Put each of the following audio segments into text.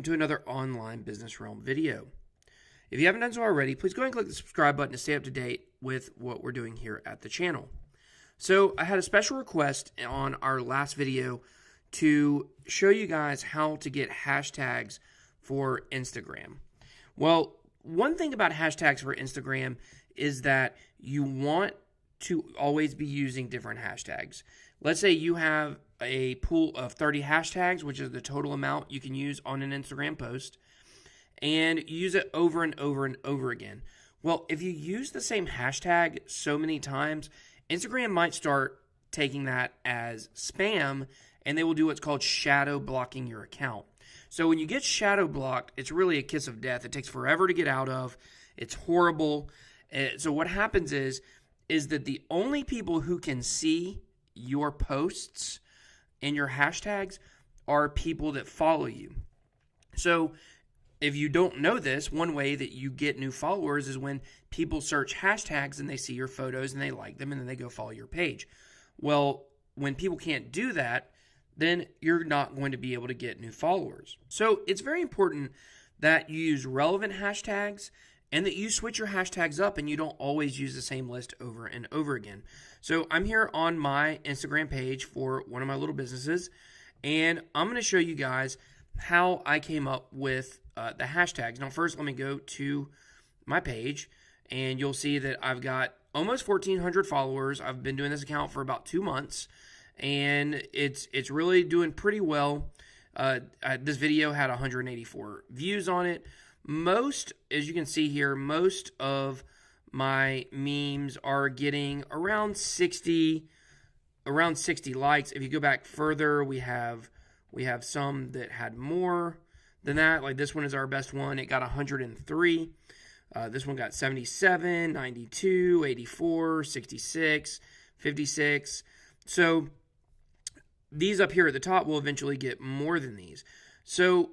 to another Online Business Realm video. If you haven't done so already, please go ahead and click the subscribe button to stay up to date with what we're doing here at the channel. So I had a special request on our last video to show you guys how to get hashtags for Instagram. Well, one thing about hashtags for Instagram is that you want to always be using different hashtags. Let's say you have a pool of 30 hashtags, which is the total amount you can use on an Instagram post, and you use it over and over and over again. Well, if you use the same hashtag so many times, Instagram might start taking that as spam, and they will do what's called shadow blocking your account. So when you get shadow blocked, it's really a kiss of death. It takes forever to get out of. It's horrible. So what happens is that the only people who can see your posts and your hashtags are people that follow you. So if you don't know this, one way that you get new followers is when people search hashtags and they see your photos and they like them and then they go follow your page. Well, when people can't do that, then you're not going to be able to get new followers. So it's very important that you use relevant hashtags and that you switch your hashtags up and you don't always use the same list over and over again. So I'm here on my Instagram page for one of my little businesses, and I'm going to show you guys how I came up with the hashtags. Now, first, let me go to my page, and you'll see that I've got almost 1,400 followers. I've been doing this account for about 2 months, and it's really doing pretty well. This video had 184 views on it. Most, as you can see here, most of my memes are getting around 60 likes. If you go back further, we have some that had more than that. Like this one is our best one. It got 103. This one got 77, 92, 84, 66, 56. So these up here at the top will eventually get more than these. So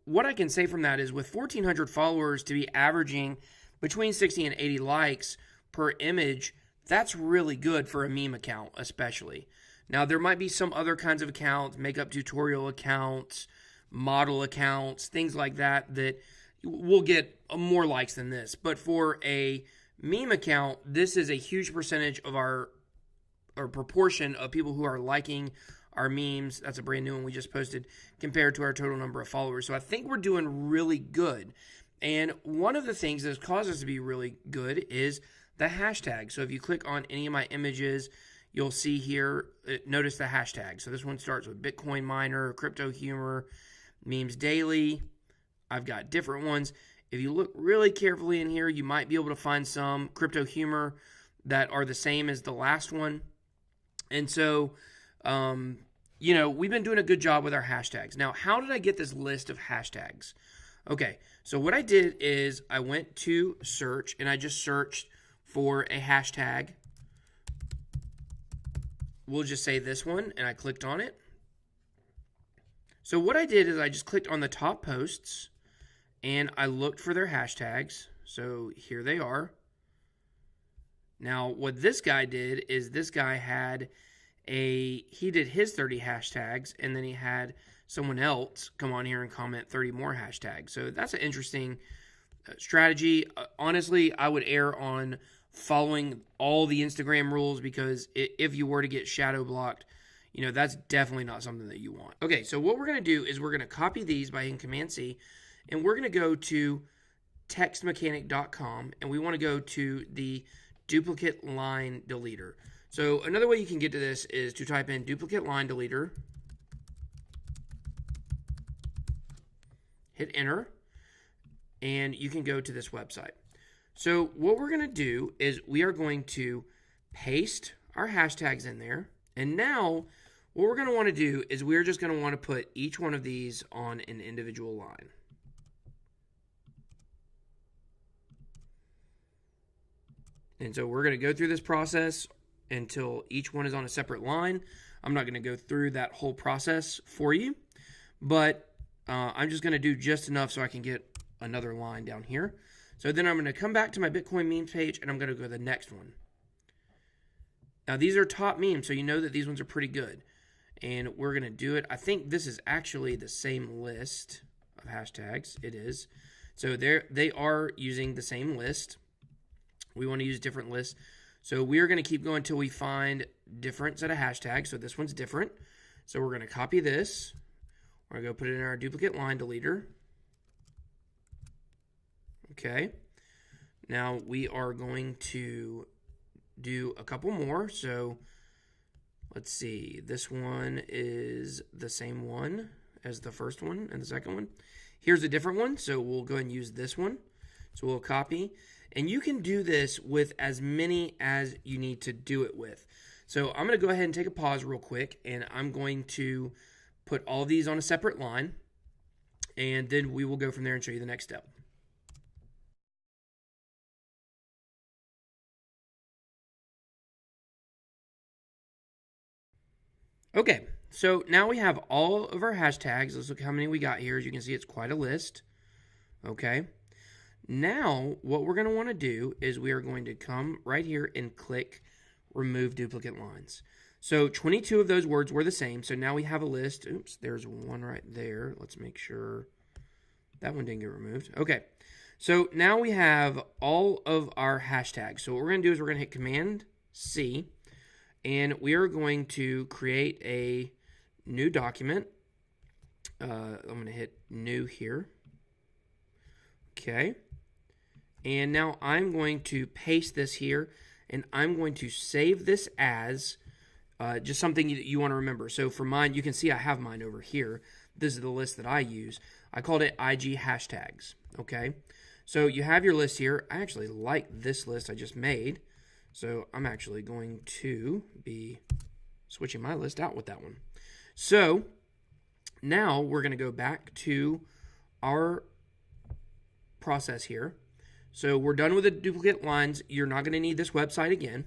what I can say from that is with 1,400 followers to be averaging between 60 and 80 likes per image, that's really good for a meme account especially. Now, there might be some other kinds of accounts, makeup tutorial accounts, model accounts, things like that will get more likes than this. But for a meme account, this is a huge percentage of our proportion of people who are liking our memes. That's a brand new one we just posted compared to our total number of followers. So I think we're doing really good. And one of the things that has caused us to be really good is the hashtag. So if you click on any of my images, you'll see here, notice the hashtag. So this one starts with Bitcoin miner, crypto humor, memes daily. I've got different ones. If you look really carefully in here, you might be able to find some crypto humor that are the same as the last one. And so, we've been doing a good job with our hashtags. Now, how did I get this list of hashtags? Okay, so what I did is I went to search and I just searched for a hashtag. We'll just say this one, and I clicked on it. So what I did is I just clicked on the top posts and I looked for their hashtags. So here they are. Now, what this guy did is this guy he did his 30 hashtags, and then he had someone else come on here and comment 30 more hashtags. So that's an interesting strategy. Honestly, I would err on following all the Instagram rules because if you were to get shadow blocked, that's definitely not something that you want. Okay, so what we're going to do is we're going to copy these by hitting Command-C, and we're going to go to textmechanic.com, and we want to go to the duplicate line deleter. So another way you can get to this is to type in duplicate line deleter, hit enter, and you can go to this website. So what we're going to do is we are going to paste our hashtags in there, and now what we're going to want to do is we're just going to want to put each one of these on an individual line. And so we're going to go through this process until each one is on a separate line. I'm not going to go through that whole process for you, but I'm just going to do just enough so I can get another line down here. So then I'm going to come back to my Bitcoin memes page, and I'm going to go to the next one. Now, these are top memes, so you know that these ones are pretty good. And we're going to do it. I think this is actually the same list. of hashtags. It is. So they are using the same list. We want to use different lists. So we're going to keep going until we find different set of hashtags. So this one's different. So we're going to copy this. We're going to go put it in our duplicate line deleter. Okay. Now we are going to do a couple more. So let's see. This one is the same one as the first one and the second one. Here's a different one. So we'll go ahead and use this one. So we'll copy. And you can do this with as many as you need to do it with. So I'm going to go ahead and take a pause real quick, and I'm going to put all of these on a separate line, and then we will go from there and show you the next step. Okay, so now we have all of our hashtags. Let's look how many we got here. As you can see, it's quite a list. Okay. Now, what we're going to want to do is we are going to come right here and click Remove Duplicate Lines. So 22 of those words were the same. So now we have a list. Oops, there's one right there. Let's make sure that one didn't get removed. Okay, so now we have all of our hashtags. So what we're going to do is we're going to hit Command-C, and we are going to create a new document. I'm going to hit New here. Okay. And now I'm going to paste this here, and I'm going to save this as just something that you want to remember. So for mine, you can see I have mine over here. This is the list that I use. I called it IG hashtags, okay? So you have your list here. I actually like this list I just made, so I'm actually going to be switching my list out with that one. So now we're going to go back to our process here. So we're done with the duplicate lines. You're not going to need this website again,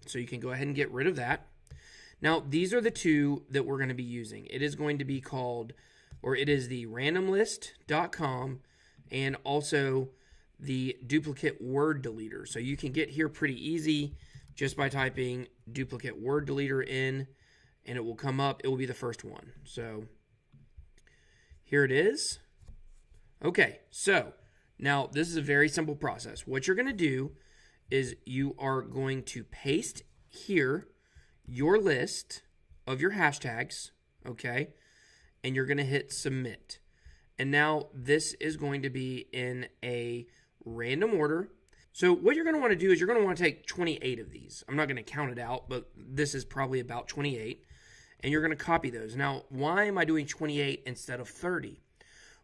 so you can go ahead and get rid of that. Now, these are the two that we're going to be using. It is going to be called, or it is the randomlist.com and also the duplicate word deleter. So you can get here pretty easy just by typing duplicate word deleter in, and it will come up. It will be the first one. So here it is. Okay, so now, this is a very simple process. What you're going to do is you are going to paste here your list of your hashtags, okay? And you're going to hit Submit. And now this is going to be in a random order. So what you're going to want to do is you're going to want to take 28 of these. I'm not going to count it out, but this is probably about 28. And you're going to copy those. Now, why am I doing 28 instead of 30?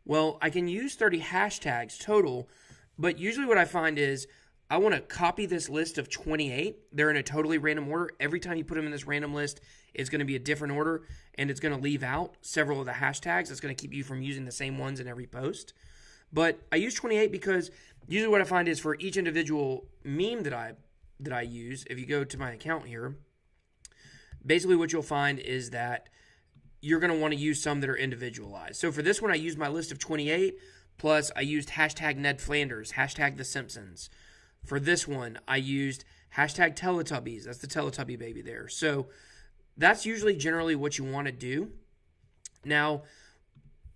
Well, I can use 30 hashtags total, but usually what I find is I want to copy this list of 28. They're in a totally random order. Every time you put them in this random list, it's going to be a different order, and it's going to leave out several of the hashtags. It's going to keep you from using the same ones in every post. But I use 28 because usually what I find is for each individual meme that I use, if you go to my account here, basically what you'll find is that you're going to want to use some that are individualized. So for this one, I used my list of 28, plus I used hashtag Ned Flanders, hashtag The Simpsons. For this one, I used hashtag Teletubbies. That's the Teletubby baby there. So that's usually generally what you want to do. Now,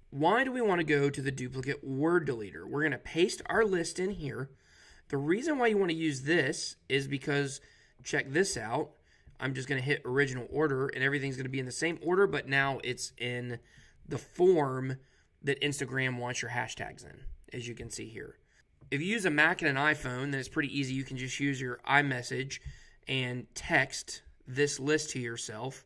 why do we want to go to the duplicate word deleter? We're going to paste our list in here. The reason why you want to use this is because, check this out, I'm just going to hit original order, and everything's going to be in the same order, but now it's in the form that Instagram wants your hashtags in, as you can see here. If you use a Mac and an iPhone, then it's pretty easy. You can just use your iMessage and text this list to yourself,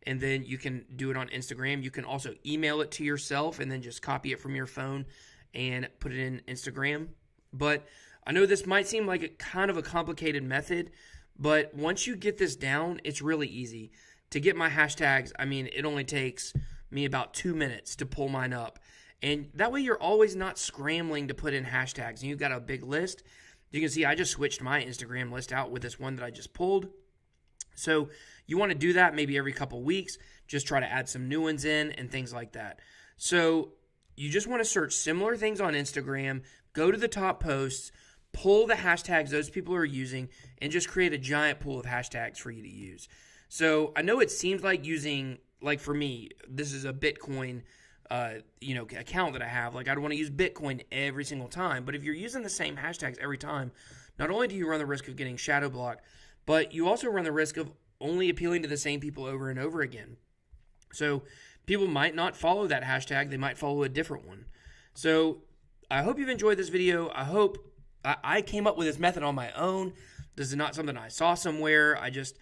and then you can do it on Instagram. You can also email it to yourself and then just copy it from your phone and put it in Instagram. But I know this might seem like a kind of a complicated method, but once you get this down, it's really easy. To get my hashtags, I mean, it only takes me about 2 minutes to pull mine up. And that way you're always not scrambling to put in hashtags. And you've got a big list. You can see I just switched my Instagram list out with this one that I just pulled. So you want to do that maybe every couple weeks. Just try to add some new ones in and things like that. So you just want to search similar things on Instagram, go to the top posts, pull the hashtags those people are using, and just create a giant pool of hashtags for you to use. So I know it seems like using, like for me, this is a Bitcoin account that I have. Like, I'd want to use Bitcoin every single time. But if you're using the same hashtags every time, not only do you run the risk of getting shadow blocked, but you also run the risk of only appealing to the same people over and over again. So people might not follow that hashtag. They might follow a different one. So I hope you've enjoyed this video. I came up with this method on my own. This is not something I saw somewhere. I just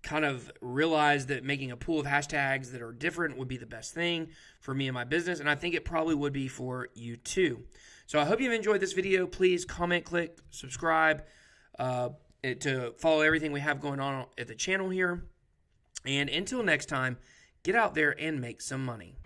kind of realized that making a pool of hashtags that are different would be the best thing for me and my business, and I think it probably would be for you too. So I hope you've enjoyed this video. Please comment, click, subscribe to follow everything we have going on at the channel here. And until next time, get out there and make some money.